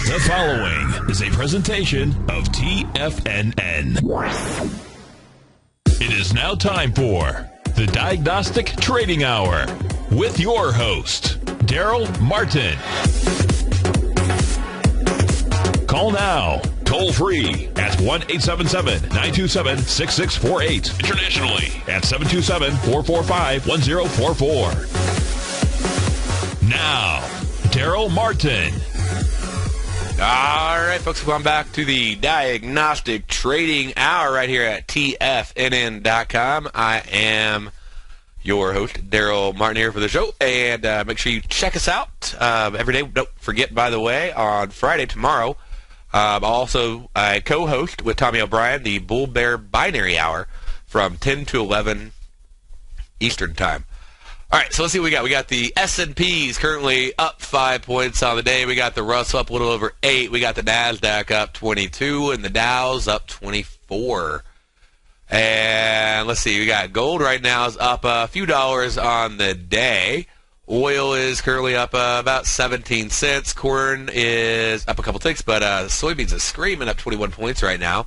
The following is a presentation of TFNN. It is now time for the Diagnostic Trading Hour with your host, Darrell Martin. Call now, toll free at 1-877-927-6648. Internationally at 727-445-1044. Now, Darrell Martin. All right, folks, welcome back to the Diagnostic Trading Hour right here at TFNN.com. I am your host, Darrell Martin, here for the show, and make sure you check us out every day. Don't forget, by the way, on Friday, tomorrow, also I co-host with Tommy O'Brien the Bull Bear Binary Hour from 10 to 11 Eastern Time. All right, so let's see what we got. We got the S&Ps currently up 5 points on the day. We got the Russell up a little over 8. We got the NASDAQ up 22, and the Dow's up 24. And let's see, we got gold right now is up a few dollars on the day. Oil is currently up about 17 cents. Corn is up a couple ticks, but soybeans is screaming up 21 points right now.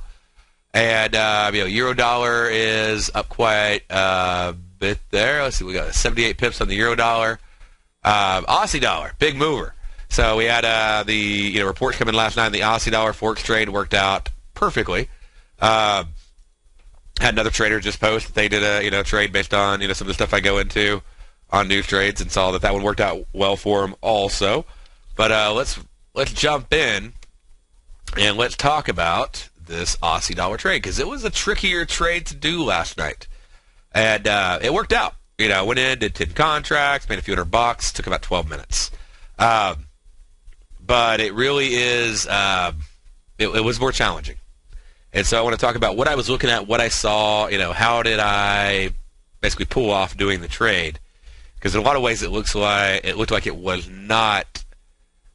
And euro dollar is up quite bit there. Let's see, we got 78 pips on the euro dollar. Aussie dollar, big mover. So we had the reports come in last night. The Aussie dollar forex trade worked out perfectly. Had another trader just post that they did a trade based on some of the stuff I go into on news trades, and saw that one worked out well for them also. But let's jump in and let's talk about this Aussie dollar trade, because it was a trickier trade to do last night. And it worked out. Went in, did 10 contracts, made a few $100, took about 12 minutes. But it really is, it was more challenging. And so I want to talk about what I was looking at, what I saw, how did I basically pull off doing the trade. Because in a lot of ways it looked like it was not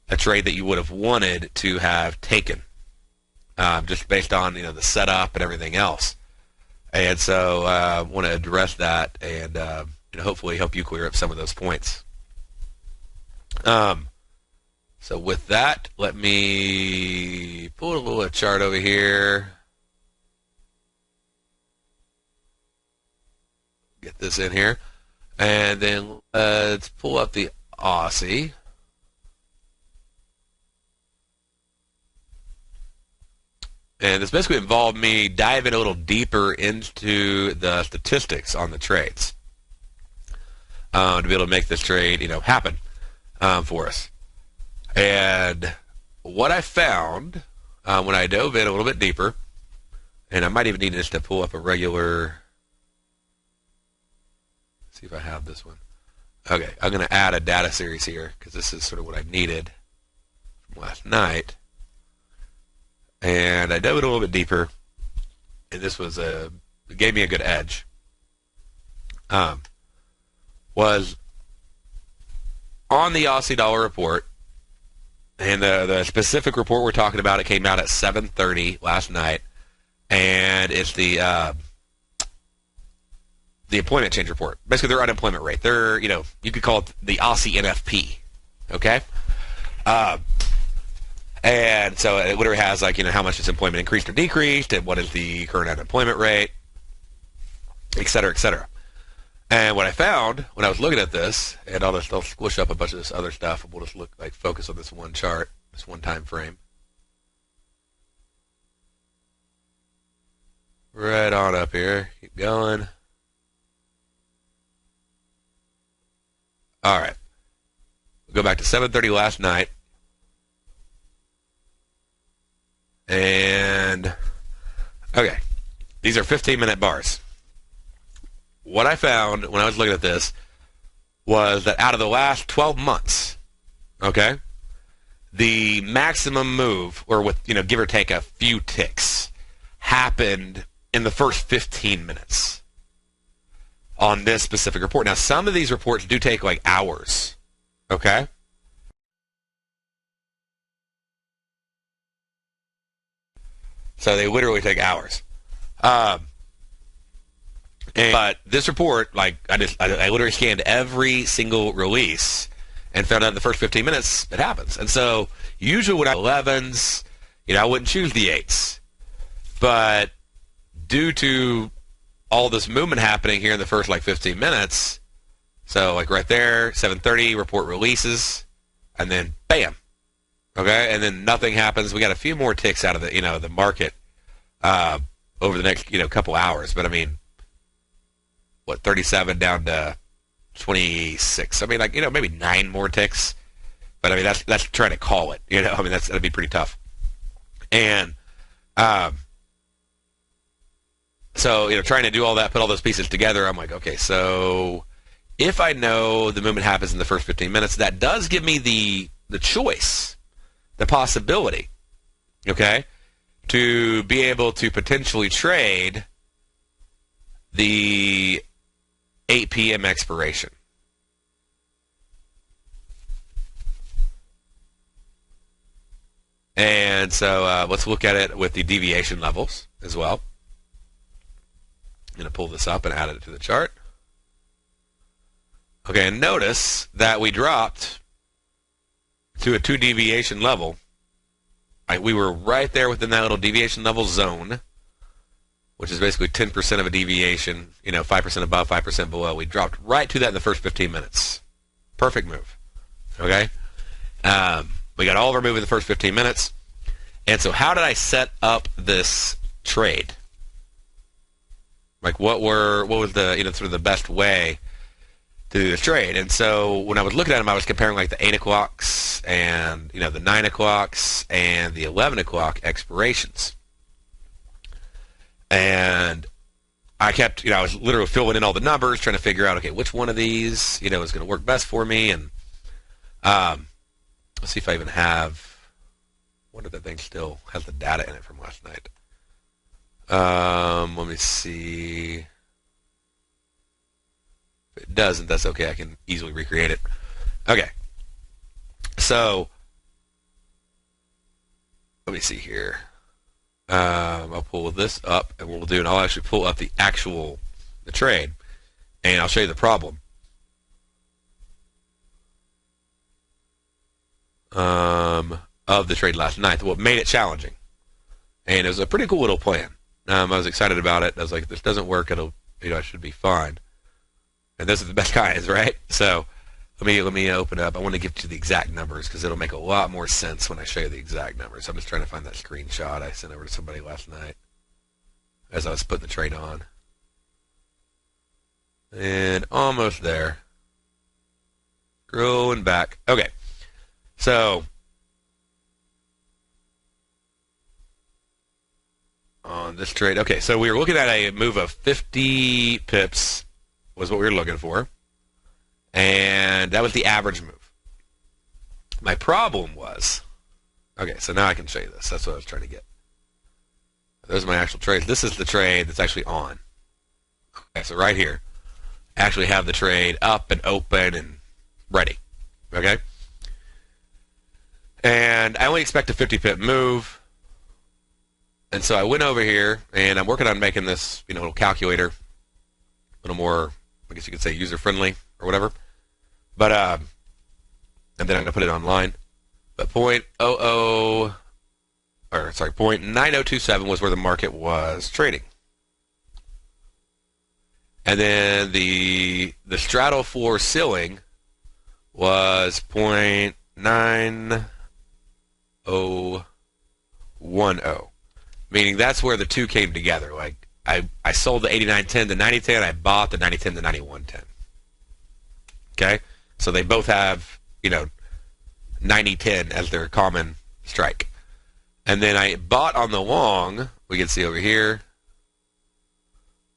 a trade that you would have wanted to have taken, just based on the setup and everything else. And so I want to address that and hopefully help you clear up some of those points. So with that, let me pull a little chart over here. Get this in here. And then let's pull up the Aussie. And this basically involved me diving a little deeper into the statistics on the trades to be able to make this trade, happen for us. And what I found when I dove in a little bit deeper, and I might even need just to pull up a regular. Let's see if I have this one. Okay, I'm going to add a data series here because this is sort of what I needed from last night. And I dove it a little bit deeper, and this was it gave me a good edge. Was on the Aussie dollar report, and the specific report we're talking about, it came out at 7:30 last night, and it's the employment change report. Basically, their unemployment rate. They're you could call it the Aussie NFP. Okay. And so it literally has how much has employment increased or decreased, and what is the current unemployment rate, et cetera, et cetera. And what I found when I was looking at this, and I'll squish up a bunch of this other stuff, and we'll just focus on this one chart, this one time frame. Right on up here. Keep going. All right. We'll go back to 7:30 last night. And, okay, these are 15-minute bars. What I found when I was looking at this was that out of the last 12 months, okay, the maximum move, or with, give or take a few ticks, happened in the first 15 minutes on this specific report. Now, some of these reports do take hours, okay? So they literally take hours. But this report, I literally scanned every single release and found out in the first 15 minutes it happens. And so usually when I 11s, I wouldn't choose the 8s. But due to all this movement happening here in the first 15 minutes, so right there, 7:30, report releases, and then bam. Okay, and then nothing happens. We got a few more ticks out of the the market over the next couple hours. But 37 down to 26. Maybe 9 more ticks. But that's trying to call it. That'd be pretty tough. And so trying to do all that, put all those pieces together. I'm like, okay, so if I know the movement happens in the first 15 minutes, that does give me the choice. The possibility, okay, to be able to potentially trade the 8 p.m. expiration. And so let's look at it with the deviation levels as well. I'm going to pull this up and add it to the chart. Okay, and notice that we dropped to a 2 deviation level. We were right there within that little deviation level zone, which is basically 10% of a deviation, 5% above, 5% below. We dropped right to that in the first 15 minutes. Perfect move. Okay? We got all of our move in the first 15 minutes. And so how did I set up this trade? What was the sort of the best way to do this trade? And so when I was looking at them, I was comparing the 8 o'clocks and the 9 o'clocks and the 11 o'clock expirations. And I kept I was literally filling in all the numbers, trying to figure out, okay, which one of these is going to work best for me. And let's see if I even have one of the things still has the data in it from last night. Let me see. If it doesn't, that's okay. I can easily recreate it. Okay. So, let me see here. I'll pull this up, and what we'll do, and I'll actually pull up the trade, and I'll show you the problem. Of the trade last night, what made it challenging. And it was a pretty cool little plan. I was excited about it. I was like, if this doesn't work, I should be fine. And those are the best guys, right? So let me open up. I want to give you the exact numbers because it'll make a lot more sense when I show you the exact numbers. I'm just trying to find that screenshot I sent over to somebody last night as I was putting the trade on. And almost there. Scrolling back. Okay. So on this trade, okay, so we were looking at a move of 50 pips was what we were looking for. And that was the average move. My problem was, okay, so now I can show you this. That's what I was trying to get. Those are my actual trades. This is the trade that's actually on. Okay, so right here, I actually have the trade up and open and ready. Okay? And I only expect a 50 pip move. And so I went over here, and I'm working on making this, little calculator a little more, I guess you could say, user-friendly or whatever. But, and then I'm going to put it online. But 0.9027 was where the market was trading. And then the straddle floor ceiling was 0.9010. Meaning that's where the two came together. Like I sold the 89.10 to 90.10. I bought the 90.10 to 91.10. Okay, so they both have 90.10 as their common strike. And then I bought on the long. We can see over here.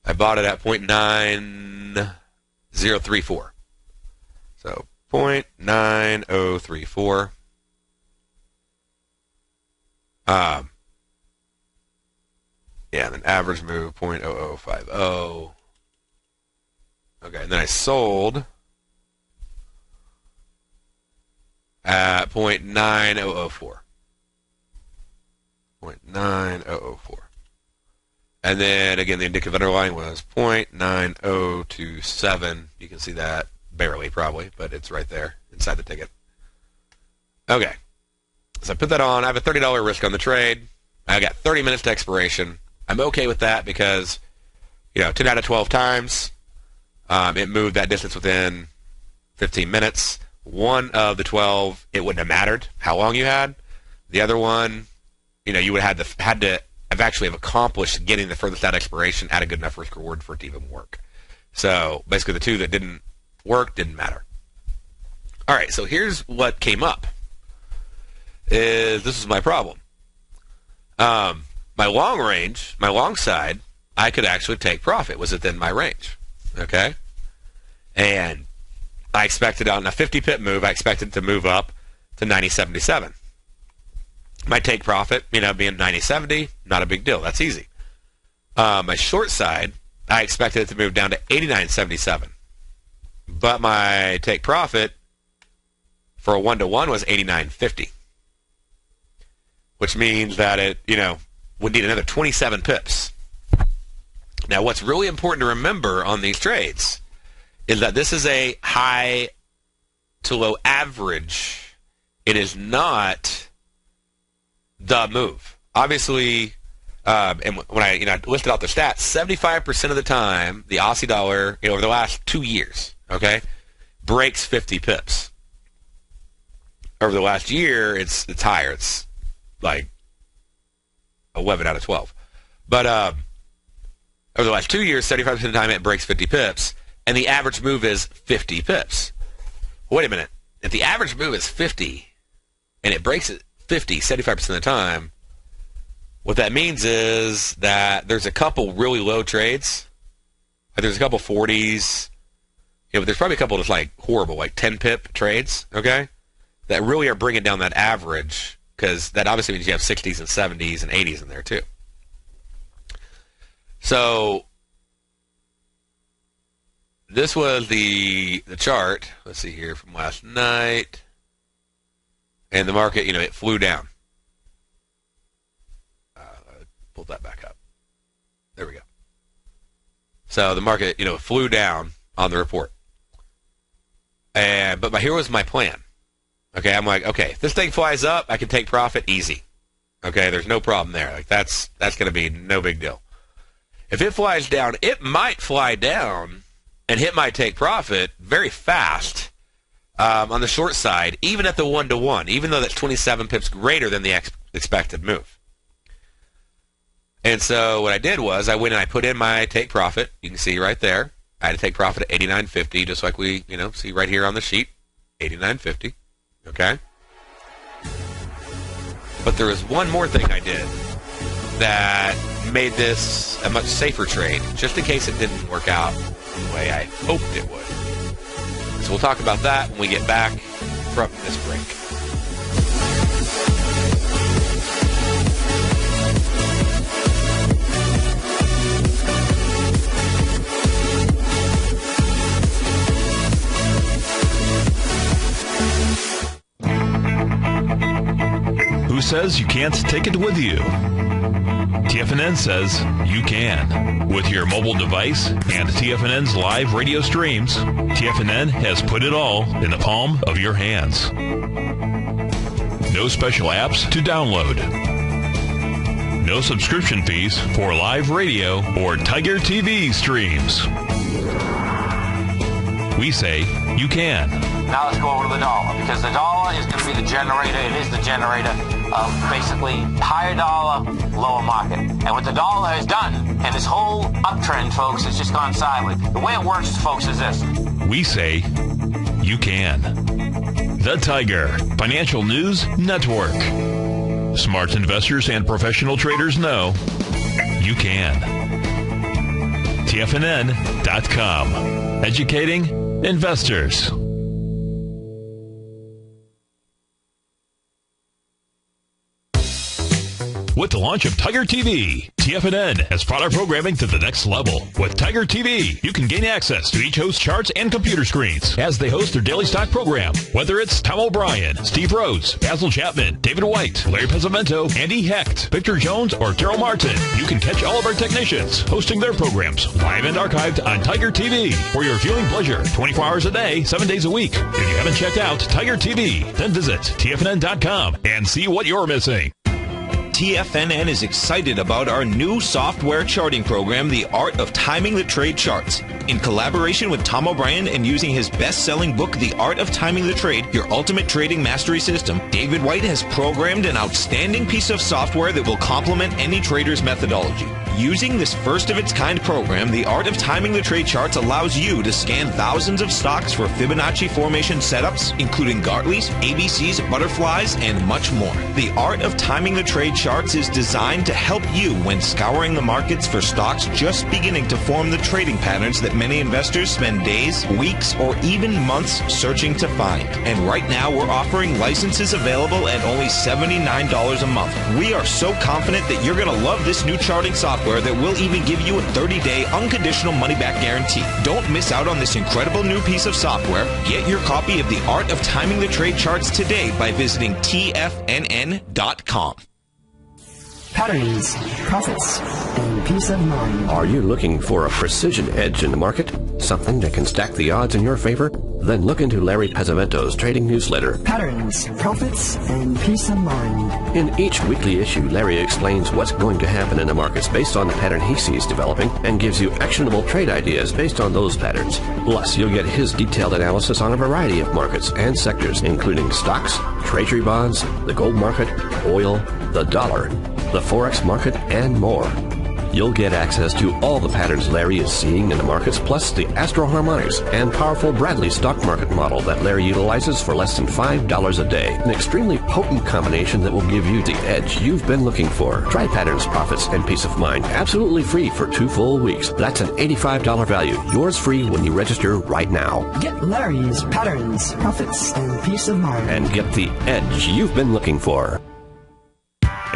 I bought it at 0.9034. So 0.9034. Yeah, and then average move 0.0050. Okay, and then I sold at 0.9004. 0.9004. And then again, the indicative underlying was 0.9027. You can see that barely, probably, but it's right there in inside the ticket. Okay. So I put that on. I have a $30 risk on the trade. I got 30 minutes to expiration. I'm okay with that because, 10 out of 12 times, it moved that distance within 15 minutes. One of the 12, it wouldn't have mattered how long you had. The other one, you would have had to have actually accomplished getting the furthest out expiration at a good enough risk reward for it to even work. So basically the two that didn't work didn't matter. All right, so here's what came up. This is my problem. My long side, I could actually take profit, was within my range. Okay? And I expected on a 50 pip move, I expected to move up to 90.77. My take profit, being 90.70, not a big deal. That's easy. My short side, I expected it to move down to 89.77. But my take profit for a 1-to-1 was 89.50. Which means that it, would need another 27 pips. Now, what's really important to remember on these trades is that this is a high to low average. It is not the move. Obviously, and when I listed out the stats, 75% of the time, the Aussie dollar, over the last 2 years, okay, breaks 50 pips. Over the last year, it's higher. It's like 11 out of 12. But over the last 2 years, 75% of the time it breaks 50 pips, and the average move is 50 pips. Wait a minute. If the average move is 50, and it breaks it 50, 75% of the time, what that means is that there's a couple really low trades. There's a couple 40s. But there's probably a couple that's horrible, 10 pip trades, okay, that really are bringing down that average, because that obviously means you have 60s and 70s and 80s in there too. So this was the chart. Let's see here from last night. And the market, it flew down. Pull that back up. There we go. So the market, flew down on the report. But here was my plan. Okay, I'm like, okay, if this thing flies up, I can take profit easy. Okay, there's no problem there. That's going to be no big deal. If it flies down, it might fly down and hit my take profit very fast on the short side, even at the 1-to-1, even though that's 27 pips greater than the expected move. And so what I did was I went and I put in my take profit. You can see right there. I had to take profit at 89.50, just like we, see right here on the sheet, 89.50. Okay? But there was one more thing I did that made this a much safer trade, just in case it didn't work out the way I hoped it would. So we'll talk about that when we get back from this break. Who says you can't take it with you? TFNN says you can. With your mobile device and TFNN's live radio streams, TFNN has put it all in the palm of your hands. No special apps to download. No subscription fees for live radio or Tiger TV streams. We say you can. Now let's go over to the dollar, because the dollar is going to be the generator. It is the generator of basically higher dollar, lower market. And what the dollar has done, and this whole uptrend, folks, has just gone sideways. The way it works, folks, is this. We say you can. The Tiger Financial News Network. Smart investors and professional traders know you can. TFNN.com. Educating investors. with the launch of Tiger TV. TFNN has brought our programming to the next level. With Tiger TV, you can gain access to each host's charts and computer screens as they host their daily stock program. Whether it's Tom O'Brien, Steve Rhodes, Basil Chapman, David White, Larry Pezzamento, Andy Hecht, Victor Jones, or Darrell Martin, you can catch all of our technicians hosting their programs live and archived on Tiger TV for your viewing pleasure 24 hours a day, 7 days a week. If you haven't checked out Tiger TV, then visit TFNN.com and see what you're missing. TFNN is excited about our new software charting program, The Art of Timing the Trade Charts. In collaboration with Tom O'Brien and using his best-selling book, The Art of Timing the Trade, Your Ultimate Trading Mastery System, David White has programmed an outstanding piece of software that will complement any trader's methodology. Using this first-of-its-kind program, The Art of Timing the Trade Charts allows you to scan thousands of stocks for Fibonacci formation setups, including Gartley's, ABC's, butterflies, and much more. The Art of Timing the Trade Charts is designed to help you when scouring the markets for stocks just beginning to form the trading patterns that many investors spend days, weeks, or even months searching to find. And right now, we're offering licenses available at only $79 a month. We are so confident that you're going to love this new charting software that will even give you a 30-day unconditional money-back guarantee. Don't miss out on this incredible new piece of software. Get your copy of The Art of Timing the Trade Charts today by visiting TFNN.com. Patterns, profits, and peace of mind. Are you looking for a precision edge in the market? Something that can stack the odds in your favor? Then look into Larry Pezzamento's trading newsletter. Patterns, profits, and peace of mind. In each weekly issue, Larry explains what's going to happen in the markets based on the pattern he sees developing and gives you actionable trade ideas based on those patterns. Plus, you'll get his detailed analysis on a variety of markets and sectors, including stocks, treasury bonds, the gold market, oil, the dollar, the Forex market, and more. You'll get access to all the patterns Larry is seeing in the markets, plus the Astro Harmonics and powerful Bradley stock market model that Larry utilizes for less than $5 a day. An extremely potent combination that will give you the edge you've been looking for. Try Patterns, Profits, and Peace of Mind absolutely free for 2 full weeks. That's an $85 value. Yours free when you register right now. Get Larry's Patterns, Profits, and Peace of Mind. And get the edge you've been looking for.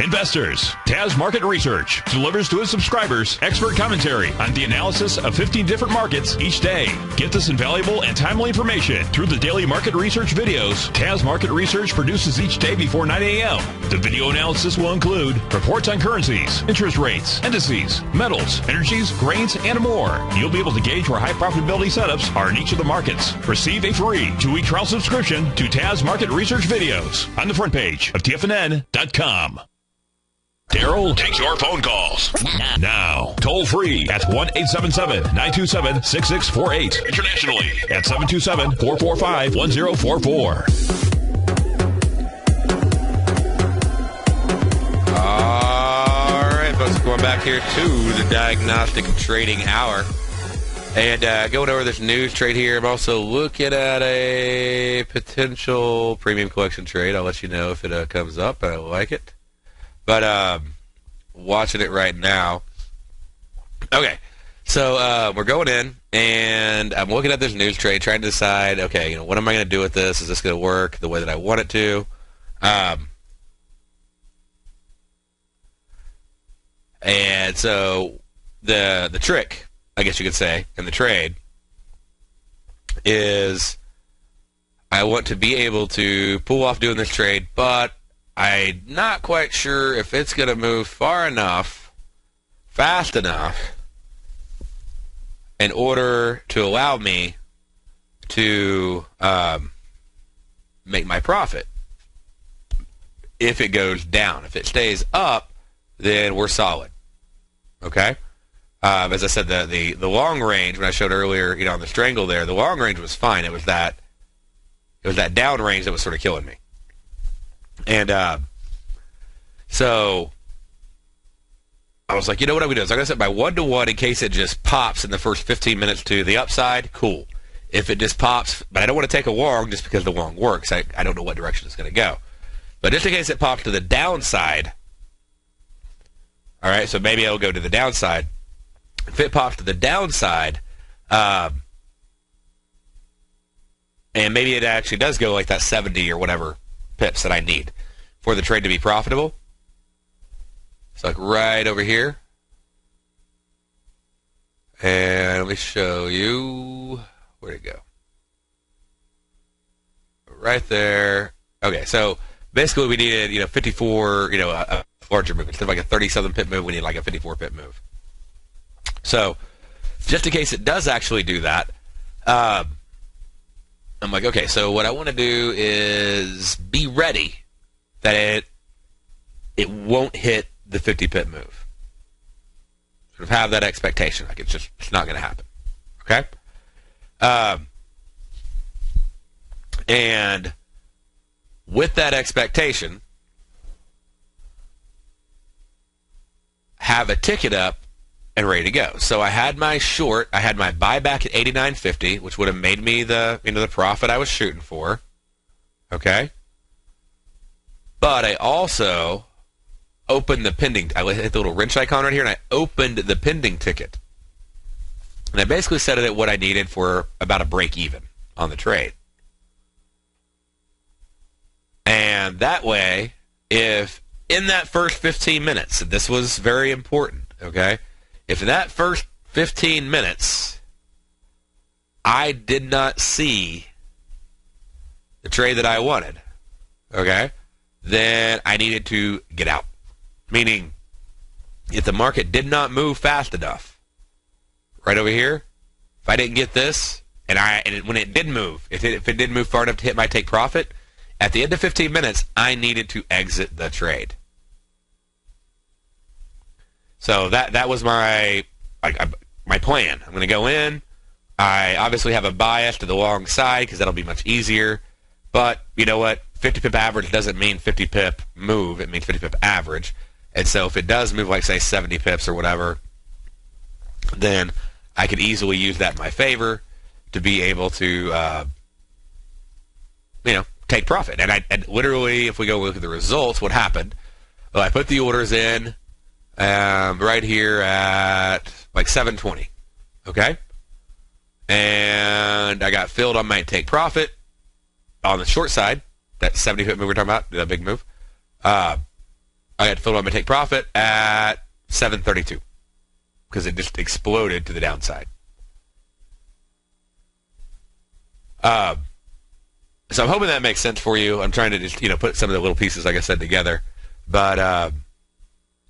Investors, Taz Market Research delivers to its subscribers expert commentary on the analysis of 15 different markets each day. Get this invaluable and timely information through the daily market research videos Taz Market Research produces each day before 9 a.m. The video analysis will include reports on currencies, interest rates, indices, metals, energies, grains, and more. You'll be able to gauge where high profitability setups are in each of the markets. Receive a free 2-week trial subscription to Taz Market Research videos on the front page of TFNN.com. Darrell takes your phone calls now. Toll free at 1-877-927-6648. Internationally at 727-445-1044. All right, folks, going back here to the Diagnostic Trading Hour. And going over this news trade here, I'm also looking at a potential premium collection trade. I'll let you know if it comes up. I like it. But watching it right now. Okay, so we're going in, and I'm looking at this news trade, trying to decide, okay, what am I going to do with this? Is this going to work the way that I want it to? And so the trick, I guess you could say, in the trade is I want to be able to pull off doing this trade, but I'm not quite sure if it's going to move far enough, fast enough, in order to allow me to make my profit. If it goes down. If it stays up, then we're solid. Okay? As I said, the long range, when I showed earlier, on the strangle there, the long range was fine. It was that down range that was sort of killing me. And so I was like, what I'm going to do is I'm going to set my 1-to-1 in case it just pops in the first 15 minutes to the upside. Cool. If it just pops, but I don't want to take a long just because the long works. I don't know what direction it's going to go. But just in case it pops to the downside, all right, so maybe I'll go to the downside. If it pops to the downside, and maybe it actually does go like that 70 or whatever pips that I need for the trade to be profitable, So like right over here. And let me show you. Where'd it go? Right there. Okay, so basically we needed, 54, a larger move. Instead of like a 37 pip move, we need like a 54 pip move. So just in case it does actually do that, I'm like, okay, so what I want to do is be ready that it won't hit the 50 pip move. Sort of have that expectation. Like it's not going to happen. Okay? And with that expectation, have a ticket up and ready to go. So I had my short, I had my buyback at 89.50, which would have made me the the profit I was shooting for. Okay? But I also opened the pending, I hit the little wrench icon right here, and I opened the pending ticket. And I basically set it at what I needed for about a break even on the trade. And that way, if in that first 15 minutes, and this was very important, okay? If in that first 15 minutes, I did not see the trade that I wanted, okay, then I needed to get out. Meaning, if the market did not move fast enough, right over here, if I didn't get this, when it did move, if it did move far enough to hit my take profit, at the end of 15 minutes, I needed to exit the trade. So that was my plan. I'm going to go in. I obviously have a bias to the long side because that'll be much easier. But you know what? 50 pip average doesn't mean 50 pip move. It means 50 pip average. And so if it does move like, say, 70 pips or whatever, then I could easily use that in my favor to be able to, take profit. And literally, if we go look at the results, what happened? Well, I put the orders in right here at like 720, okay? And I got filled on my take profit on the short side, that 70 pip move we're talking about, the big move. I got filled on my take profit at 732 because it just exploded to the downside. So I'm hoping that makes sense for you. I'm trying to just, put some of the little pieces, like I said, together. But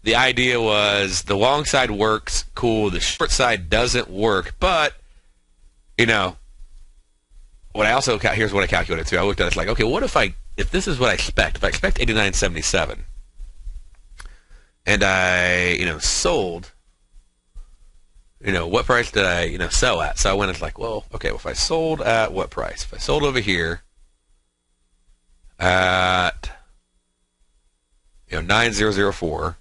the idea was the long side works, cool. The short side doesn't work. But, what I also, here's what I calculated too. I looked at it, it's like, okay, what if this is what I expect? If I expect 89.77 and I, sold, what price did I, sell at? So I went and like, well, okay, well, if I sold at what price? If I sold over here at 9004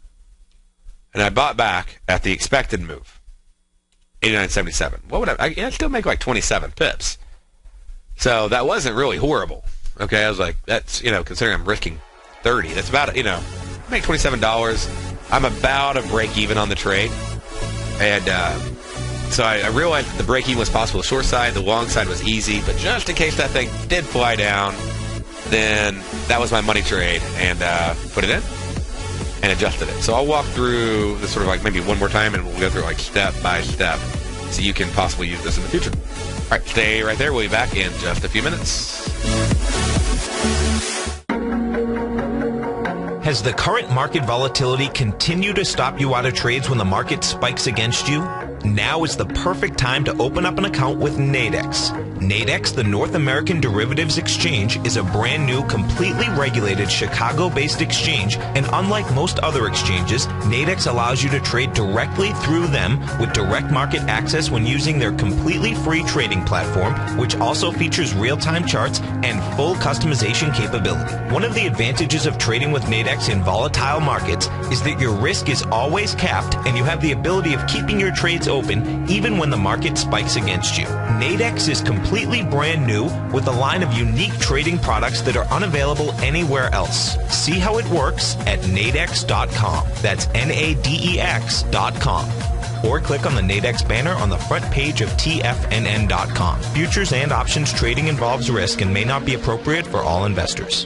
and I bought back at the expected move 89.77, what would I'd still make like 27 pips. So that wasn't really horrible. Okay, I was like, that's considering I'm risking 30, that's about make $27. I'm about a break even on the trade. And so I realized that the break even was possible. The short side, the long side was easy, but just in case that thing did fly down, then that was my money trade, and put it in and adjusted it. So I'll walk through this sort of like maybe one more time, and we'll go through like step by step so you can possibly use this in the future. All right, stay right there. We'll be back in just a few minutes. Has the current market volatility continued to stop you out of trades when the market spikes against you? Now is the perfect time to open up an account with Nadex. Nadex, the North American Derivatives Exchange, is a brand new, completely regulated Chicago-based exchange, and unlike most other exchanges, Nadex allows you to trade directly through them with direct market access when using their completely free trading platform, which also features real-time charts and full customization capability. One of the advantages of trading with Nadex in volatile markets is that your risk is always capped and you have the ability of keeping your trades open even when the market spikes against you. Nadex is completely brand new with a line of unique trading products that are unavailable anywhere else. See how it works at nadex.com. That's Nadex.com. Or click on the Nadex banner on the front page of TFNN.com. Futures and options trading involves risk and may not be appropriate for all investors.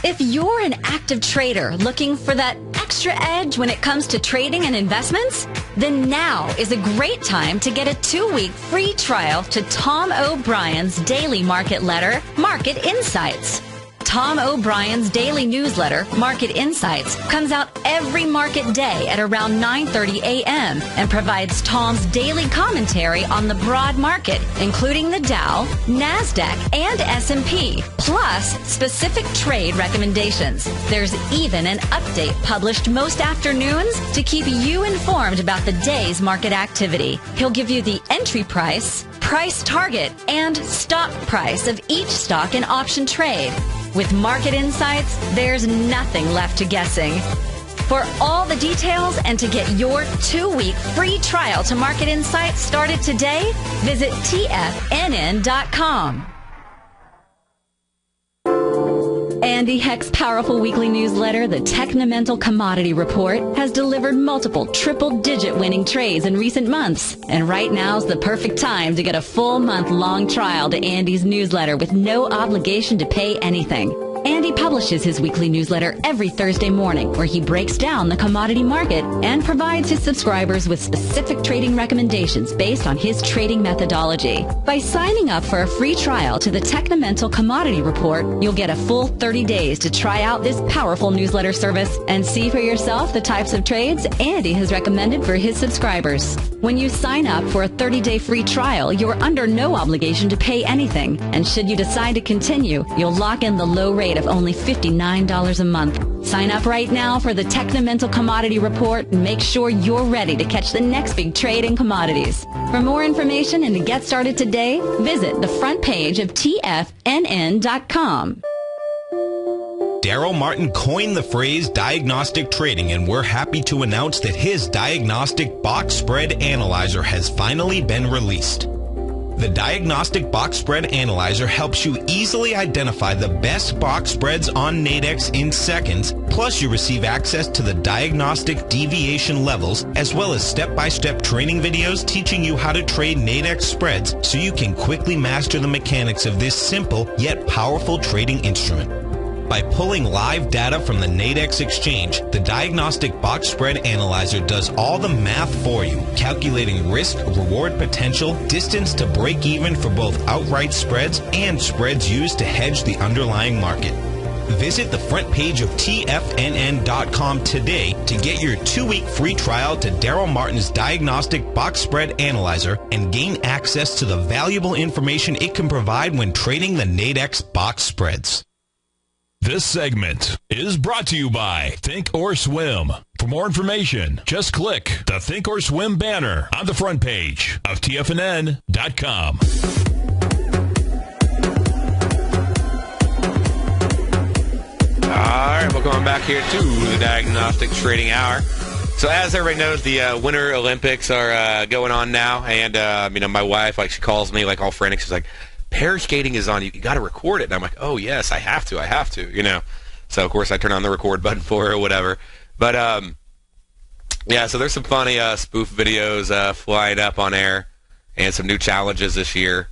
If you're an active trader looking for that extra edge when it comes to trading and investments, then now is a great time to get a 2-week free trial to Tom O'Brien's daily market letter, Market Insights. Tom O'Brien's daily newsletter, Market Insights, comes out every market day at around 9:30 a.m. and provides Tom's daily commentary on the broad market, including the Dow, Nasdaq, and S&P, plus specific trade recommendations. There's even an update published most afternoons to keep you informed about the day's market activity. He'll give you the entry price, price target, and stop price of each stock and option trade. With Market Insights, there's nothing left to guessing. For all the details and to get your 2-week free trial to Market Insights started today, visit TFNN.com. Andy Heck's powerful weekly newsletter, the Technomental Commodity Report, has delivered multiple triple-digit winning trades in recent months. And right now's the perfect time to get a full month-long trial to Andy's newsletter with no obligation to pay anything. Andy publishes his weekly newsletter every Thursday morning, where he breaks down the commodity market and provides his subscribers with specific trading recommendations based on his trading methodology. By signing up for a free trial to the Technomental Commodity Report, you'll get a full 30 days to try out this powerful newsletter service and see for yourself the types of trades Andy has recommended for his subscribers. When you sign up for a 30-day free trial, you're under no obligation to pay anything. And should you decide to continue, you'll lock in the low rate of only $59 a month. Sign up right now for the Technomental Commodity Report and make sure you're ready to catch the next big trade in commodities. For more information and to get started today, visit the front page of TFNN.com. Darrell Martin coined the phrase diagnostic trading, and we're happy to announce that his Diagnostic Box Spread Analyzer has finally been released. The Diagnostic Box Spread Analyzer helps you easily identify the best box spreads on Nadex in seconds, plus you receive access to the diagnostic deviation levels, as well as step-by-step training videos teaching you how to trade Nadex spreads so you can quickly master the mechanics of this simple yet powerful trading instrument. By pulling live data from the Nadex exchange, the Diagnostic Box Spread Analyzer does all the math for you, calculating risk, reward potential, distance to break even for both outright spreads and spreads used to hedge the underlying market. Visit the front page of TFNN.com today to get your 2-week free trial to Darrell Martin's Diagnostic Box Spread Analyzer and gain access to the valuable information it can provide when trading the Nadex box spreads. This segment is brought to you by Think or Swim. For more information, just click the Think or Swim banner on the front page of TFNN.com. All right, welcome back here to the Diagnostic Trading Hour. So as everybody knows, the Winter Olympics are going on now, and my wife, she calls me all frantic. She's like, pair skating is on. You got to record it. And I'm like, oh, yes, I have to. So, of course, I turn on the record button for her or whatever. But, so there's some funny spoof videos flying up on air and some new challenges this year.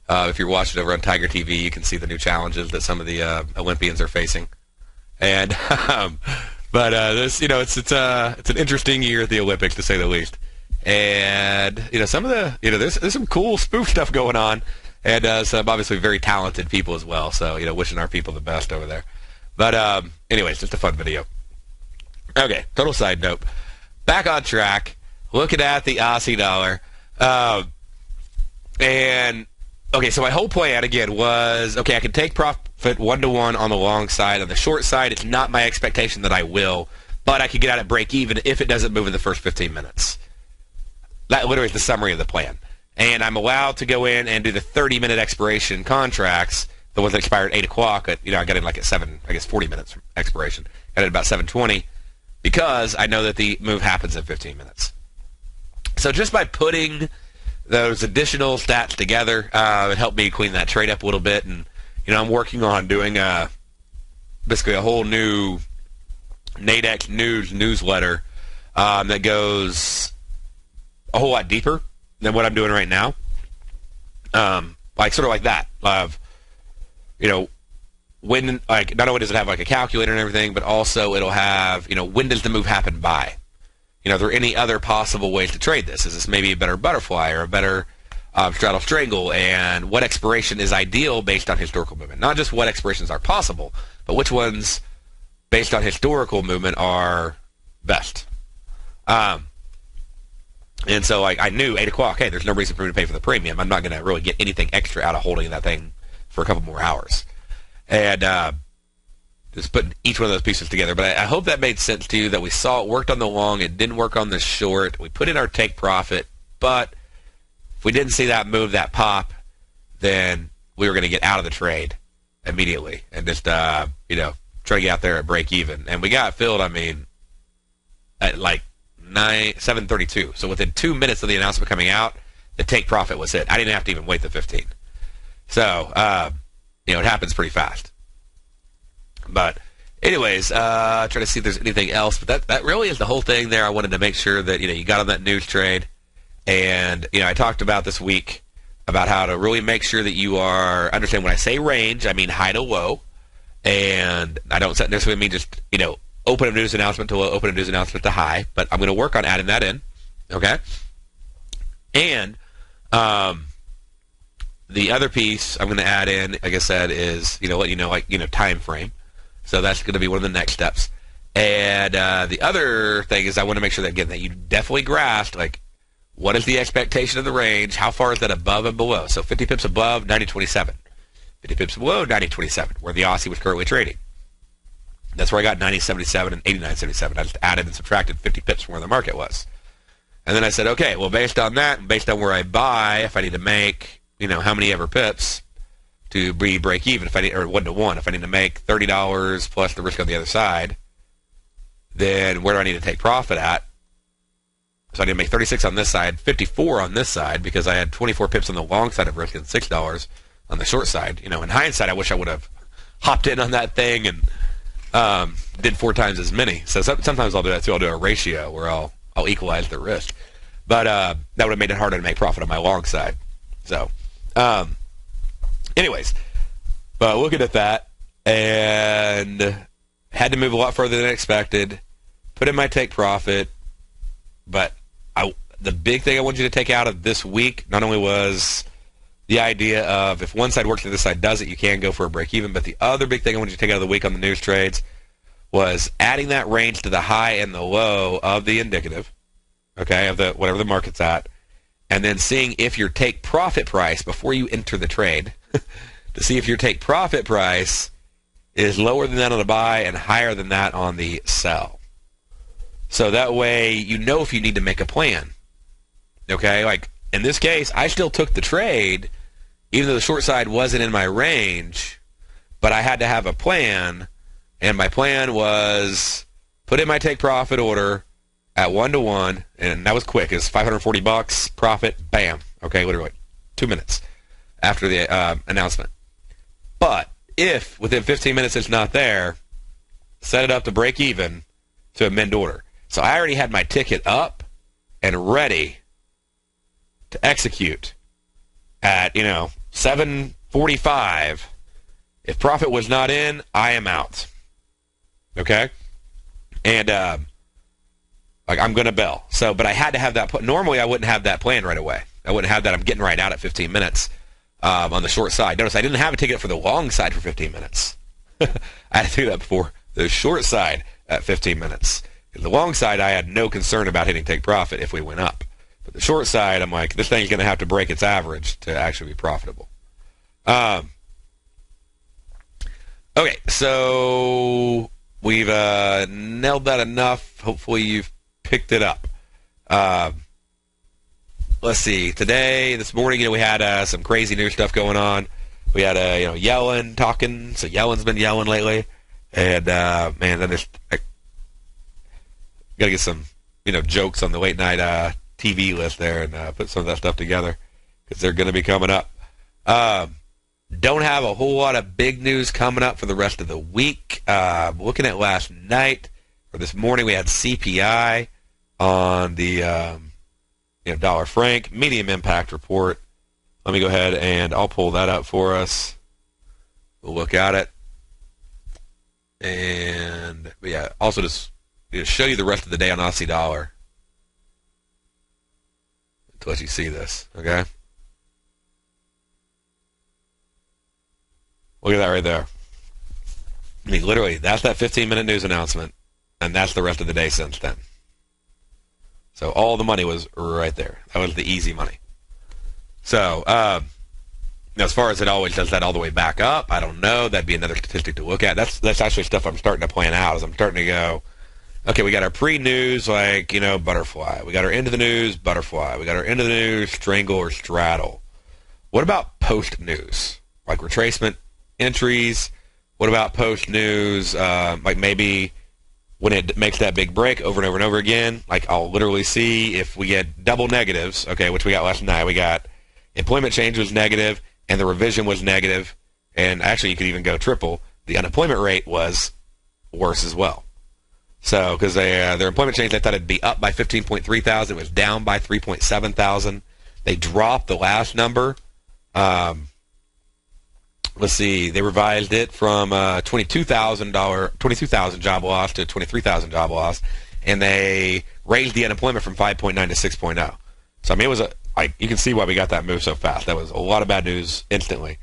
If you're watching over on Tiger TV, you can see the new challenges that some of the Olympians are facing. And, this, it's an interesting year at the Olympics, to say the least. And, some of the, there's some cool spoof stuff going on. And some obviously very talented people as well. So, wishing our people the best over there. But anyways, just a fun video. Okay, total side note. Back on track, looking at the Aussie dollar. So my whole plan, again, was, I can take profit 1-to-1 on the long side. On the short side, it's not my expectation that I will, but I could get out at break even if it doesn't move in the first 15 minutes. That literally is the summary of the plan. And I'm allowed to go in and do the 30-minute expiration contracts, the ones that expire at 8 o'clock. I got in at 40 minutes from expiration. Got in about 7:20 because I know that the move happens in 15 minutes. So just by putting those additional stats together, it helped me clean that trade up a little bit. And, I'm working on doing basically a whole new Nadex newsletter that goes a whole lot deeper than what I'm doing right now. Sort of like that. when, like, not only does it have like a calculator and everything, but also it'll have, when does the move happen by? Are there any other possible ways to trade this? Is this maybe a better butterfly or a better straddle strangle? And what expiration is ideal based on historical movement? Not just what expirations are possible, but which ones, based on historical movement, are best. And so I knew 8 o'clock, hey, there's no reason for me to pay for the premium. I'm not going to really get anything extra out of holding that thing for a couple more hours. And just putting each one of those pieces together. But I hope that made sense to you, that we saw it worked on the long, it didn't work on the short. We put in our take profit, but if we didn't see that move, that pop, then we were going to get out of the trade immediately and just, try to get out there at break even. And we got filled, at like 7:32. So within 2 minutes of the announcement coming out, the take profit was hit. I didn't have to even wait the 15. So, it happens pretty fast. But anyways, try to see if there's anything else. But that really is the whole thing there. I wanted to make sure that, you got on that news trade. And, I talked about this week about how to really make sure that you understand when I say range, I mean high to low. And I don't necessarily mean just, open a news announcement to low, open a news announcement to high. But I'm going to work on adding that in. Okay? And the other piece I'm going to add in, like I said, is, let you know, time frame. So that's going to be one of the next steps. And the other thing is I want to make sure that, again, that you definitely grasp, what is the expectation of the range? How far is that above and below? So 50 pips above, 90.27. 50 pips below, 90.27, where the Aussie was currently trading. That's where I got 90.77 and 89.77. I just added and subtracted 50 pips from where the market was. And then I said, okay, well, based on that, based on where I buy, if I need to make, how many ever pips to be break even, or 1 to 1, if I need to make $30 plus the risk on the other side, then where do I need to take profit at? So I need to make 36 on this side, 54 on this side, because I had 24 pips on the long side of risk and $6 on the short side. In hindsight, I wish I would have hopped in on that thing and did 4 times as many. So sometimes I'll do that too. I'll do a ratio where I'll equalize the risk. But that would have made it harder to make profit on my long side. So, anyways, but looking at that, and had to move a lot further than expected, put in my take profit, but the big thing I want you to take out of this week not only was the idea of if one side works and this side doesn't, you can go for a break even, but the other big thing I want you to take out of the week on the news trades was adding that range to the high and the low of the indicative, okay, of the whatever the market's at, and then seeing if your take profit price before you enter the trade to see if your take profit price is lower than that on the buy and higher than that on the sell. So that way if you need to make a plan. Okay, like in this case, I still took the trade even though the short side wasn't in my range, but I had to have a plan, and my plan was put in my take profit order at 1 to 1, and that was quick. It's $540 profit, bam. Okay, literally 2 minutes after the announcement. But if within 15 minutes it's not there, set it up to break even to amend order. So I already had my ticket up and ready to execute at 7:45. If profit was not in, I am out. Okay, and I'm going to bail. So, but I had to have that. Normally, I wouldn't have that plan right away. I wouldn't have that. I'm getting right out at 15 minutes on the short side. Notice I didn't have a ticket for the long side for 15 minutes. I had to do that before the short side at 15 minutes. The long side, I had no concern about hitting take profit if we went up. But the short side, I'm like, this thing's going to have to break its average to actually be profitable. Okay, so we've nailed that enough. Hopefully you've picked it up. Let's see. This morning, we had some crazy new stuff going on. We had Yellen talking. So Yellen's been yelling lately, and man, I gotta get some jokes on the late night TV list there and put some of that stuff together because they're going to be coming up. Don't have a whole lot of big news coming up for the rest of the week. Looking at last night or this morning, we had CPI on the dollar franc medium impact report. Let me go ahead and I'll pull that up for us. We'll look at it. And but yeah, also just show you the rest of the day on Aussie dollar to let you see this. Okay, look at that right there. I mean, literally, that's that 15-minute news announcement, and that's the rest of the day since then. So all the money was right there. That was the easy money. So as far as it always does that all the way back up, I don't know. That'd be another statistic to look at. That's actually stuff I'm starting to plan out. As I'm starting to go, okay, we got our pre-news, like, butterfly. We got our end of the news, butterfly. We got our end of the news, strangle or straddle. What about post-news? Like retracement entries? What about post-news? Like maybe when it makes that big break over and over and over again, like I'll literally see if we get double negatives, okay, which we got last night. We got employment change was negative, and the revision was negative, and actually you could even go triple. The unemployment rate was worse as well. So, because their employment change, they thought it'd be up by 15.3 thousand. It was down by 3.7 thousand. They dropped the last number. Let's see, they revised it from $22,000 job loss to 23,000 job loss, and they raised the unemployment from 5.9 to 6.0. So I mean, it was you can see why we got that move so fast. That was a lot of bad news instantly.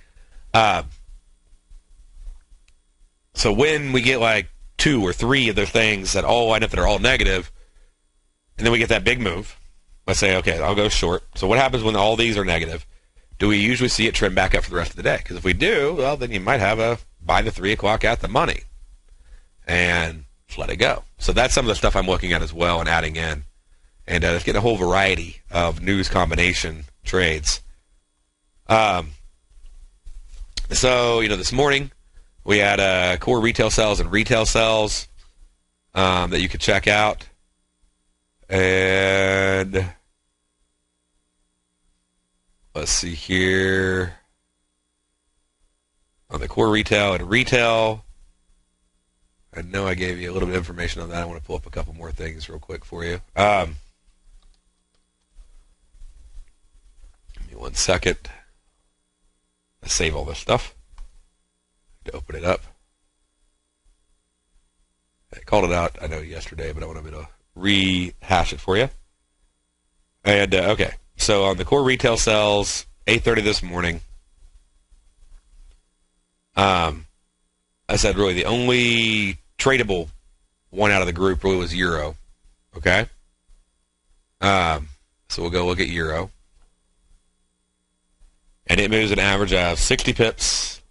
So when we get like 2 or 3 of those things that all line up that are all negative, and then we get that big move, let's say, okay, I'll go short. So what happens when all these are negative? Do we usually see it trend back up for the rest of the day? Because if we do, well, then you might have a buy the 3 o'clock at the money and just let it go. So that's some of the stuff I'm looking at as well and adding in. And let's get a whole variety of news combination trades. So, this morning we had core retail sales and retail sales that you could check out. And let's see here. On the core retail and retail, I know I gave you a little bit of information on that. I want to pull up a couple more things real quick for you. Give me 1 second. Let's save all this stuff to open it up. I called it out, I know, yesterday, but I want to rehash it for you. And, okay. So on the core retail sales, 8:30 this morning, I said really the only tradable one out of the group really was Euro. Okay? So we'll go look at Euro. And it moves an average of 60 pips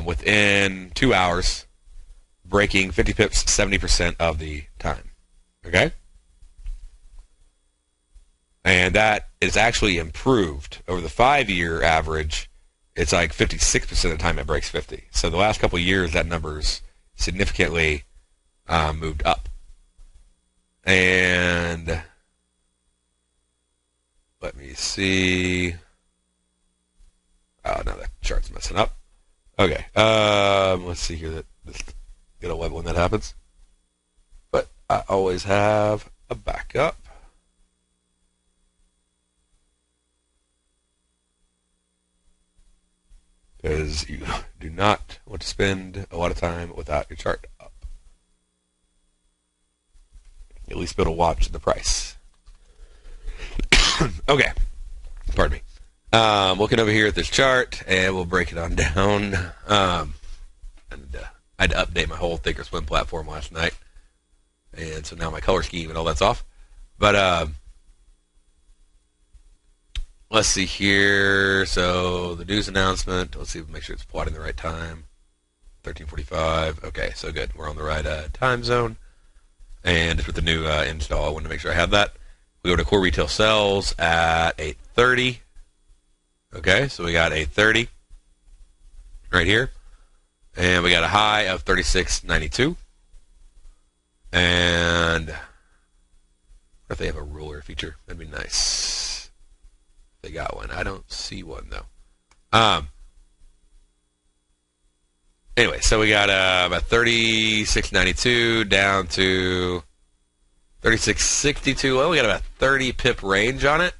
within 2 hours, breaking 50 pips 70% of the time. Okay? And that is actually improved. Over the 5-year average, it's like 56% of the time it breaks 50. So the last couple of years, that number's significantly moved up. And let me see. Oh, no, that chart's messing up. Okay. Let's see here. Get a web when that happens. But I always have a backup. Because you do not want to spend a lot of time without your chart up. At least be able to watch the price. Okay. Pardon me. Looking over here at this chart, and we'll break it on down. I had to update my whole Thinkorswim platform last night. And so now my color scheme and all that's off. But let's see here. So the news announcement. Let's see. Make sure it's plotting the right time. 13:45. Okay, so good. We're on the right time zone. And with the new install, I wanted to make sure I have that. We go to core retail sales at 8:30. Okay, so we got 8:30 right here. And we got a high of 36.92. And if they have a ruler feature, that'd be nice. They got one. I don't see one though. Anyway, so we got about 36.92 down to 36.62. Well, we got about 30 pip range on it.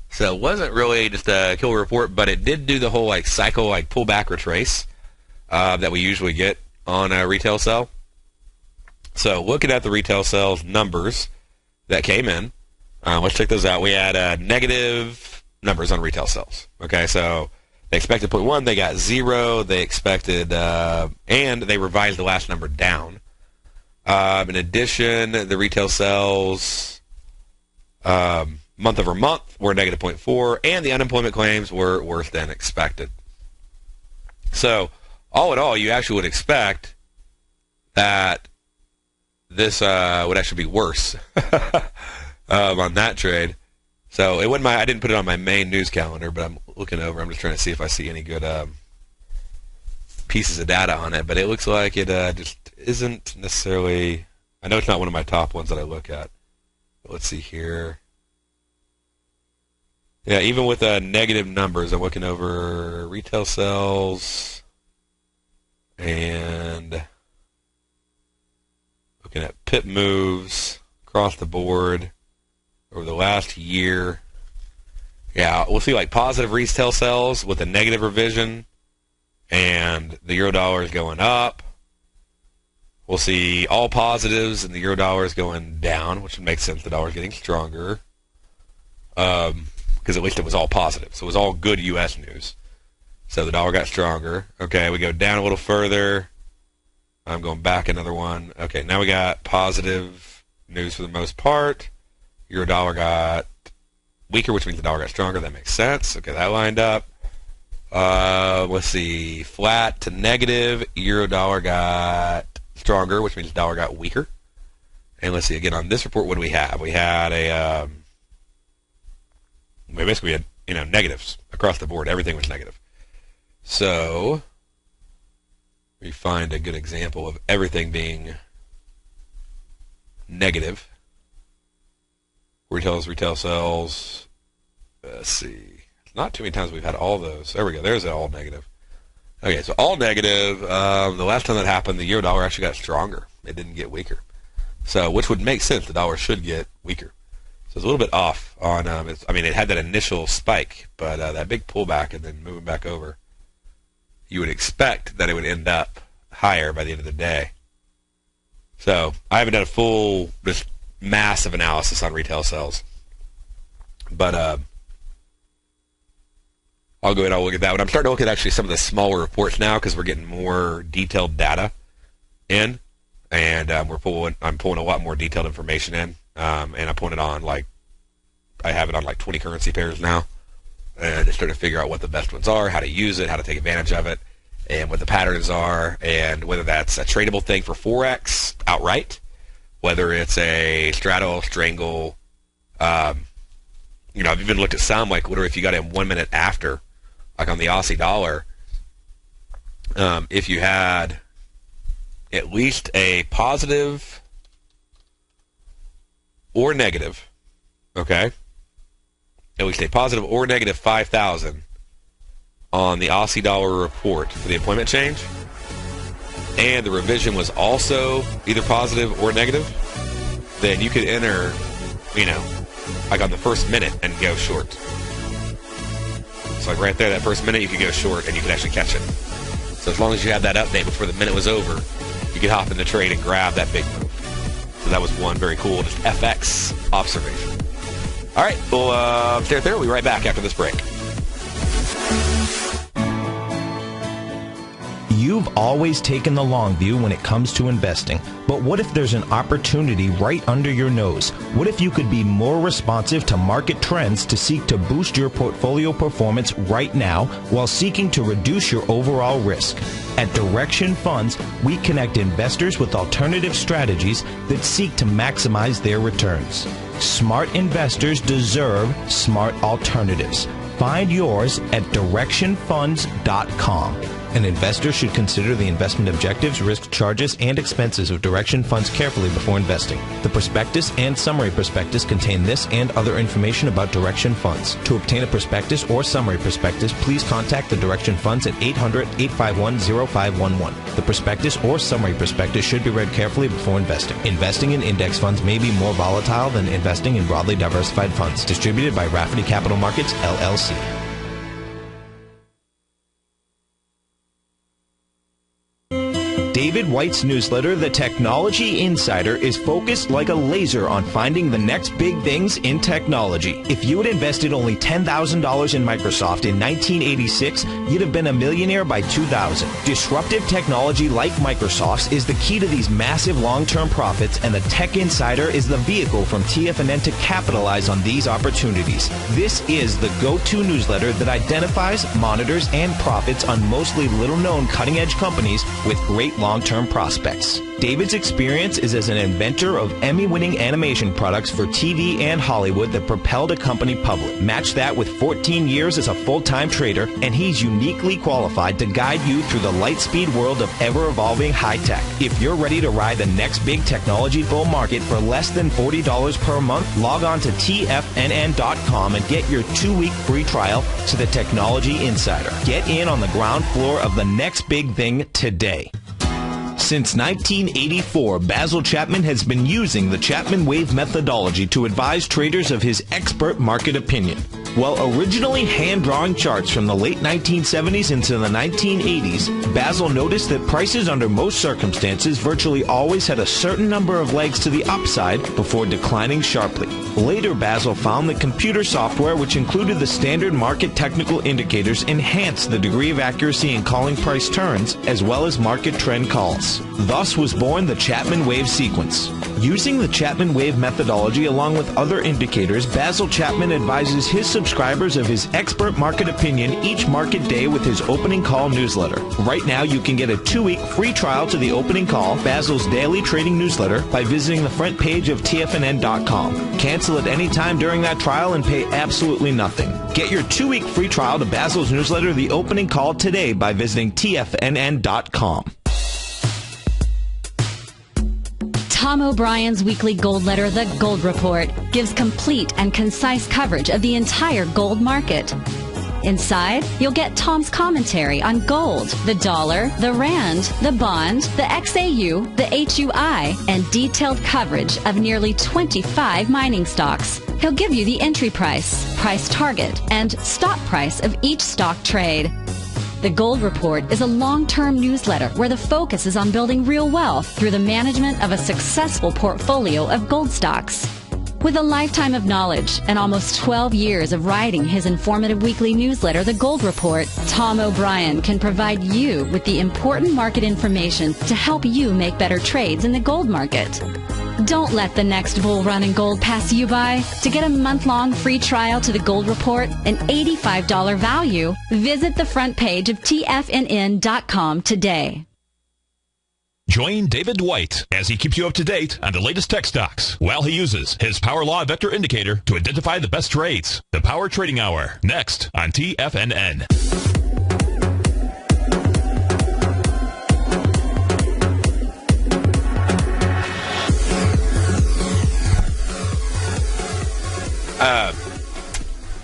So it wasn't really just a killer report, but it did do the whole cycle, pullback retrace that we usually get on a retail sell. So looking at the retail sales numbers that came in, let's check those out. We had negative numbers on retail sales. Okay, so they expected 0.1, they got 0. They expected, and they revised the last number down. In addition, the retail sales month over month were negative 0.4, and the unemployment claims were worse than expected. So, all in all, you actually would expect that this would actually be worse on that trade. So it wasn't I didn't put it on my main news calendar, but I'm looking over. I'm just trying to see if I see any good pieces of data on it. But it looks like it just isn't necessarily. I know it's not one of my top ones that I look at. But let's see here. Yeah, even with negative numbers, I'm looking over retail sales and looking at pip moves across the board over the last year. Yeah, we'll see like positive retail sales with a negative revision, and the euro dollar is going up. We'll see all positives and the euro dollar is going down, which would make sense. The dollar is getting stronger because at least it was all positive. So it was all good U.S. news. So the dollar got stronger. Okay, we go down a little further. I'm going back another one. Okay, now we got positive news for the most part. Euro dollar got weaker, which means the dollar got stronger. That makes sense. Okay, that lined up. Let's see. Flat to negative. Euro dollar got stronger, which means the dollar got weaker. And let's see, again, on this report, what do we have? We had we basically had, negatives across the board. Everything was negative. So we find a good example of everything being negative. Retail sales. Let's see. Not too many times we've had all those. There we go. There's it, all negative. Okay, so all negative. The last time that happened, the euro dollar actually got stronger. It didn't get weaker. So, which would make sense. The dollar should get weaker. So it's a little bit off on. It had that initial spike, but that big pullback and then moving back over. You would expect that it would end up higher by the end of the day. So I haven't done a full, just massive analysis on retail sales, but I'll go ahead and I'll look at that one. I'm starting to look at actually some of the smaller reports now because we're getting more detailed data in, and I'm pulling a lot more detailed information in, and I'm pulling it on I have it on 20 currency pairs now, and just starting to figure out what the best ones are, how to use it, how to take advantage of it, and what the patterns are, and whether that's a tradable thing for Forex outright, whether it's a straddle, strangle. I've even looked at some, literally if you got in 1 minute after, like on the Aussie dollar, if you had at least a positive or negative, okay, at least a positive or negative 5,000 on the Aussie dollar report for the employment change, and the revision was also either positive or negative, then you could enter, on the first minute and go short. So right there, that first minute you could go short and you could actually catch it. So as long as you had that update before the minute was over, you could hop in the trade and grab that big move. So that was one very cool just FX observation. All right, we'll stay there. We'll be right back after this break. You've always taken the long view when it comes to investing, but what if there's an opportunity right under your nose? What if you could be more responsive to market trends to seek to boost your portfolio performance right now while seeking to reduce your overall risk? At Direction Funds, we connect investors with alternative strategies that seek to maximize their returns. Smart investors deserve smart alternatives. Find yours at directionfunds.com. An investor should consider the investment objectives, risk charges, and expenses of Direction Funds carefully before investing. The prospectus and summary prospectus contain this and other information about Direction Funds. To obtain a prospectus or summary prospectus, please contact the Direction Funds at 800-851-0511. The prospectus or summary prospectus should be read carefully before investing. Investing in index funds may be more volatile than investing in broadly diversified funds. Distributed by Rafferty Capital Markets, LLC. David White's newsletter, The Technology Insider, is focused like a laser on finding the next big things in technology. If you had invested only $10,000 in Microsoft in 1986, you'd have been a millionaire by 2000. Disruptive technology like Microsoft's is the key to these massive long-term profits, and the Tech Insider is the vehicle from TFNN to capitalize on these opportunities. This is the go-to newsletter that identifies, monitors, and profits on mostly little-known cutting-edge companies with great long-term prospects. David's experience is as an inventor of Emmy-winning animation products for TV and Hollywood that propelled a company public. Match that with 14 years as a full-time trader, and he's uniquely qualified to guide you through the light-speed world of ever-evolving high-tech. If you're ready to ride the next big technology bull market for less than $40 per month, log on to TFNN.com and get your 2-week free trial to the Technology Insider. Get in on the ground floor of the next big thing today. Since 1984, Basil Chapman has been using the Chapman Wave methodology to advise traders of his expert market opinion. While originally hand-drawing charts from the late 1970s into the 1980s, Basil noticed that prices under most circumstances virtually always had a certain number of legs to the upside before declining sharply. Later, Basil found that computer software, which included the standard market technical indicators, enhanced the degree of accuracy in calling price turns, as well as market trend calls. Thus was born the Chapman Wave sequence. Using the Chapman Wave methodology along with other indicators, Basil Chapman advises his subscribers of his expert market opinion each market day with his opening call newsletter. Right now, you can get a 2-week free trial to the opening call, Basil's daily trading newsletter, by visiting the front page of TFNN.com. Cancel at any time during that trial and pay absolutely nothing. Get your 2-week free trial to Basil's newsletter, The Opening Call, today by visiting TFNN.com. Tom O'Brien's weekly gold letter, The Gold Report, gives complete and concise coverage of the entire gold market. Inside, you'll get Tom's commentary on gold, the dollar, the rand, the bond, the XAU, the HUI, and detailed coverage of nearly 25 mining stocks. He'll give you the entry price, price target, and stop price of each stock trade. The Gold Report is a long-term newsletter where the focus is on building real wealth through the management of a successful portfolio of gold stocks. With a lifetime of knowledge and almost 12 years of writing his informative weekly newsletter, The Gold Report, Tom O'Brien can provide you with the important market information to help you make better trades in the gold market. Don't let the next bull run in gold pass you by. To get a month-long free trial to The Gold Report, an $85 value, visit the front page of TFNN.com today. Join David White as he keeps you up to date on the latest tech stocks while he uses his Power Law Vector Indicator to identify the best trades. The Power Trading Hour, next on TFNN.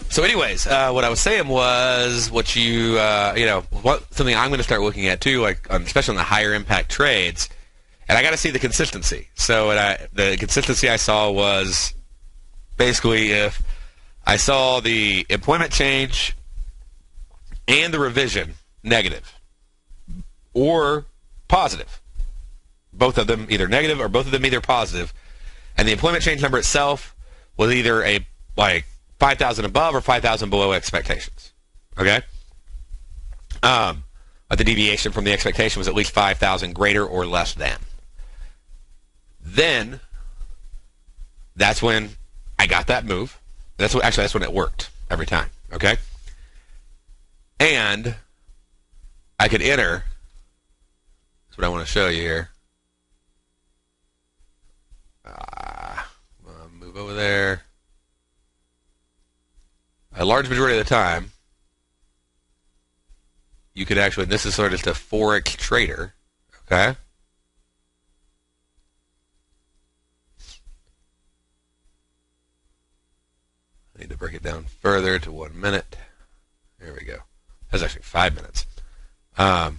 So anyways, what I was saying was what something I'm going to start looking at too, especially on the higher impact trades, and I got to see the consistency. So the consistency I saw was basically if I saw the employment change and the revision negative or positive, both of them either negative or both of them either positive, and the employment change number itself was either 5,000 above or 5,000 below expectations. Okay? But the deviation from the expectation was at least 5,000 greater or less than. Then, that's when I got that move. That's when it worked every time. Okay? And I could enter. That's what I want to show you here. Move over there. A large majority of the time, you could actually, this is sort of just a Forex trader, okay? I need to break it down further to 1 minute. There we go. That's actually 5 minutes. Yeah,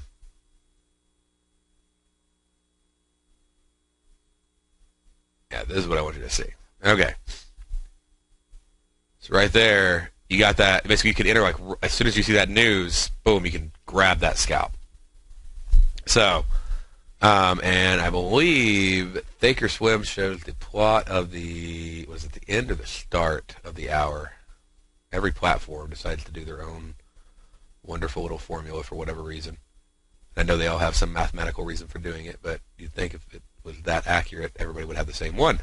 this is what I want you to see. Okay. So right there, you got that. Basically, you can enter as soon as you see that news, boom, you can grab that scalp. So And I believe Thinkorswim shows the plot of was it the end or the start of the hour? Every platform decides to do their own wonderful little formula for whatever reason. I know they all have some mathematical reason for doing it, but you'd think if it was that accurate, everybody would have the same one.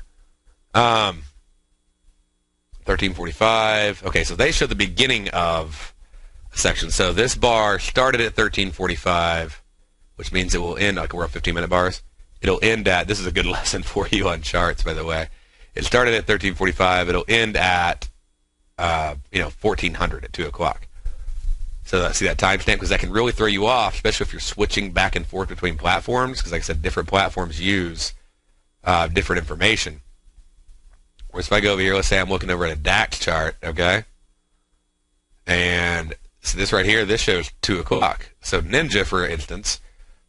1345. Okay, so they show the beginning of a section. So this bar started at 1345, which means it will end, like we're at 15-minute bars. It'll end at, this is a good lesson for you on charts, by the way. It started at 1345. It'll end at, 1400 at 2 o'clock. So see that timestamp? Because that can really throw you off, especially if you're switching back and forth between platforms. Because like I said, different platforms use different information. Whereas if I go over here, let's say I'm looking over at a DAX chart, okay? And so this right here, this shows 2 o'clock. So Ninja, for instance,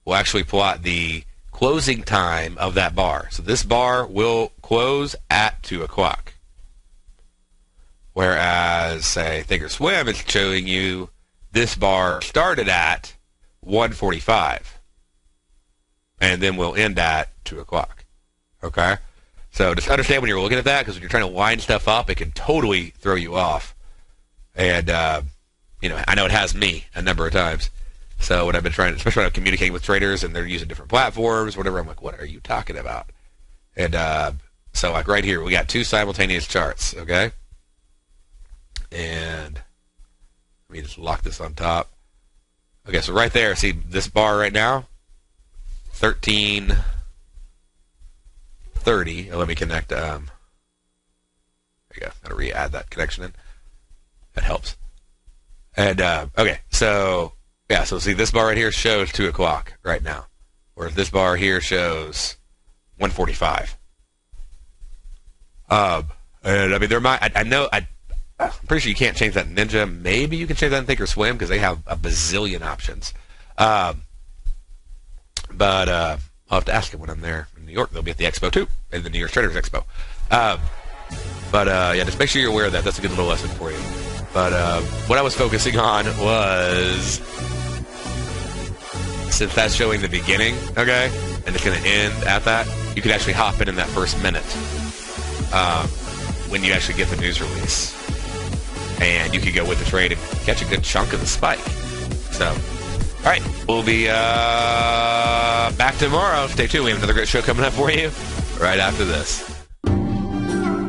will actually plot the closing time of that bar. So this bar will close at 2 o'clock. Whereas, say, Thinkorswim is showing you this bar started at 1:45 and then will end at 2 o'clock. Okay? So just understand when you're looking at that, because when you're trying to line stuff up, it can totally throw you off. And, I know it has me a number of times. So when I've been trying, especially when I'm communicating with traders and they're using different platforms, whatever, I'm like, what are you talking about? And so like right here, we got 2 simultaneous charts, okay? And let me just lock this on top. Okay, so right there, see this bar right now? 1330. Let me connect. There you go. Gotta re-add that connection in. That helps. And, okay, so, yeah, so see this bar right here shows 2 o'clock right now. Whereas this bar here shows 1:45. And, I mean, there might, I'm pretty sure you can't change that in Ninja. Maybe you can change that in Thinkorswim because they have a bazillion options. But I'll have to ask them when I'm there in New York. They'll be at the Expo too, at the New York Traders Expo. Yeah, just make sure you're aware of that. That's a good little lesson for you. But what I was focusing on was, since that's showing the beginning, okay, and it's going to end at that, you can actually hop in that first minute when you actually get the news release. And you can go with the trade and catch a good chunk of the spike. So, all right, we'll be back tomorrow. Stay tuned. We have another great show coming up for you right after this.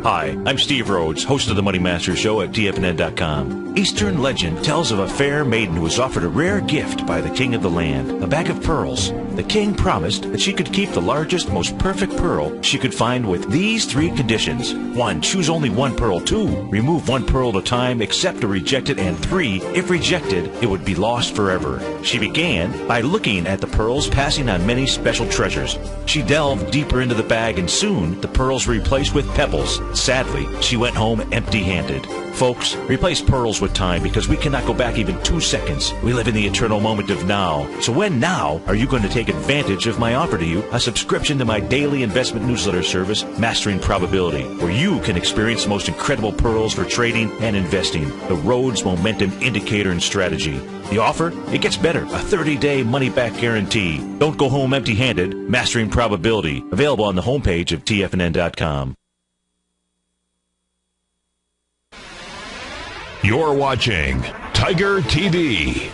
Hi, I'm Steve Rhodes, host of the Money Master Show at TFNN.com. Eastern legend tells of a fair maiden who was offered a rare gift by the king of the land, a bag of pearls. The king promised that she could keep the largest, most perfect pearl she could find with these 3 conditions. 1, choose only 1 pearl. 2, remove 1 pearl at a time, accept or reject it. And 3, if rejected, it would be lost forever. She began by looking at the pearls, passing on many special treasures. She delved deeper into the bag, and soon the pearls were replaced with pebbles. Sadly, she went home empty-handed. Folks, replace pearls with time, because we cannot go back even 2 seconds. We live in the eternal moment of now. So when now are you going to take advantage of my offer to you, a subscription to my daily investment newsletter service, Mastering Probability, where you can experience the most incredible pearls for trading and investing, the Rhodes Momentum Indicator and Strategy. The offer? It gets better. A 30-day money-back guarantee. Don't go home empty-handed. Mastering Probability. Available on the homepage of TFNN.com. You're watching Tiger TV.